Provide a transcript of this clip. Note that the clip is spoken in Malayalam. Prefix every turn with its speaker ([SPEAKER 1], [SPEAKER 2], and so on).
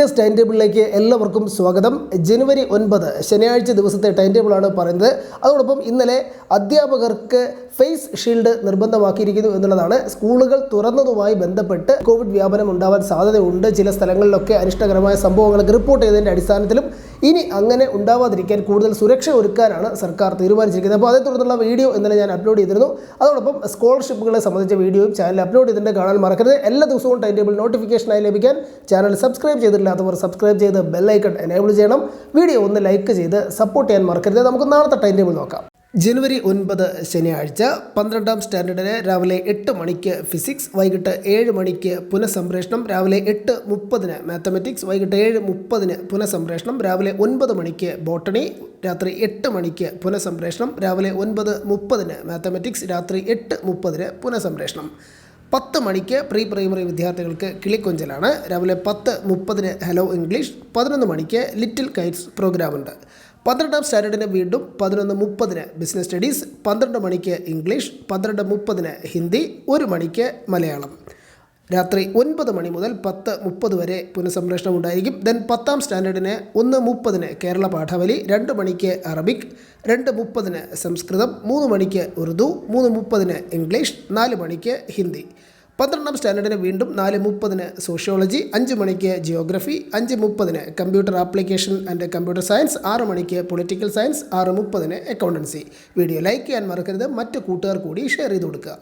[SPEAKER 1] ടീച്ചേഴ്സ് ടൈം ടേബിളിലേക്ക് എല്ലാവർക്കും സ്വാഗതം. ജനുവരി 9 ശനിയാഴ്ച ദിവസത്തെ ടൈം ടേബിളാണ് പറയുന്നത്. അതോടൊപ്പം ഇന്നലെ അധ്യാപകർക്ക് ഫേസ് ഷീൽഡ് നിർബന്ധമാക്കിയിരിക്കുന്നു എന്നുള്ളതാണ്. സ്കൂളുകൾ തുറന്നതുമായി ബന്ധപ്പെട്ട് കോവിഡ് വ്യാപനം ഉണ്ടാവാൻ സാധ്യതയുണ്ട്. ചില സ്ഥലങ്ങളിലൊക്കെ അനിഷ്ടകരമായ സംഭവങ്ങളൊക്കെ റിപ്പോർട്ട് ചെയ്തതിൻ്റെ അടിസ്ഥാനത്തിലും ഇനി അങ്ങനെ ഉണ്ടാവാതിരിക്കാൻ കൂടുതൽ സുരക്ഷ ഒരുക്കാനാണ് സർക്കാർ തീരുമാനിച്ചിരിക്കുന്നത്. അപ്പോൾ അതേ തുടർന്നുള്ള വീഡിയോ ഇന്നലെ ഞാൻ അപ്ലോഡ് ചെയ്തിരുന്നു. അതോടൊപ്പം സ്കോളർഷിപ്പുകളെ സംബന്ധിച്ച വീഡിയോയും ചാനൽ അപ്ലോഡ് ചെയ്തിട്ടുണ്ട്, കാണാൻ മറക്കരുത്. എല്ലാ ദിവസവും ടൈം ടേബിൾ നോട്ടിഫിക്കേഷനായി ലഭിക്കാൻ ചാനൽ സബ്സ്ക്രൈബ് ചെയ്തിട്ടില്ലാത്തവർ സബ്സ്ക്രൈബ് ചെയ്ത് ബെൽ ഐക്കൺ എനേബിൾ ചെയ്യണം. വീഡിയോ ഒന്ന് ലൈക്ക് ചെയ്ത് സപ്പോർട്ട് ചെയ്യാൻ മറക്കരുത്. നമുക്ക് നാളത്തെ ടൈം ടേബിൾ നോക്കാം. ജനുവരി 9 ശനിയാഴ്ച 12ാം സ്റ്റാൻഡേർഡിന് രാവിലെ 8 മണിക്ക് ഫിസിക്സ്, വൈകിട്ട് 7 മണിക്ക് പുനഃസംപ്രേഷണം. രാവിലെ 8:30 മാത്തമാറ്റിക്സ്, വൈകിട്ട് 7:30 പുനഃസംപ്രേഷണം. രാവിലെ 9 മണിക്ക് ബോട്ടണി, രാത്രി 8 മണിക്ക് പുനഃസംപ്രേഷണം. രാവിലെ 9:30 മാത്തമാറ്റിക്സ്, രാത്രി 8:30 പുനഃസംപ്രേഷണം. 10 മണിക്ക് പ്രീ പ്രൈമറി വിദ്യാർത്ഥികൾക്ക് കിളിക്കൊഞ്ചലാണ്. രാവിലെ 10:30 ഹലോ ഇംഗ്ലീഷ്. 11 മണിക്ക് ലിറ്റിൽ കൈറ്റ്സ് പ്രോഗ്രാമുണ്ട്. 12ാം സ്റ്റാൻഡേർഡിന് വീണ്ടും 11:30 ബിസിനസ് സ്റ്റഡീസ്. 12 മണിക്ക് ഇംഗ്ലീഷ്, 12:30 ഹിന്ദി, 1 മണിക്ക് മലയാളം. രാത്രി 9 മണി മുതൽ 10:30 വരെ പുനഃസംപ്രേഷണം ഉണ്ടായിരിക്കും. ദെൻ 10ാം സ്റ്റാൻഡേർഡിന് 1:30 കേരള പാഠാവലി, 2 മണിക്ക് അറബിക്, 2:30 സംസ്കൃതം, 3 മണിക്ക് ഉറുദു, 3:30 ഇംഗ്ലീഷ്, 4 മണിക്ക് ഹിന്ദി. 12ാം സ്റ്റാൻഡേർഡിന് വീണ്ടും 4:30 സോഷ്യോളജി, 5 മണിക്ക് geography, 5:30 computer application and computer science, 6 മണിക്ക് political science, 6:30 accountancy. Video like ചെയ്യാൻ മറക്കരുത്. മറ്റ് കൂട്ടുകാർ കൂടി ഷെയർ ചെയ്ത് കൊടുക്കുക.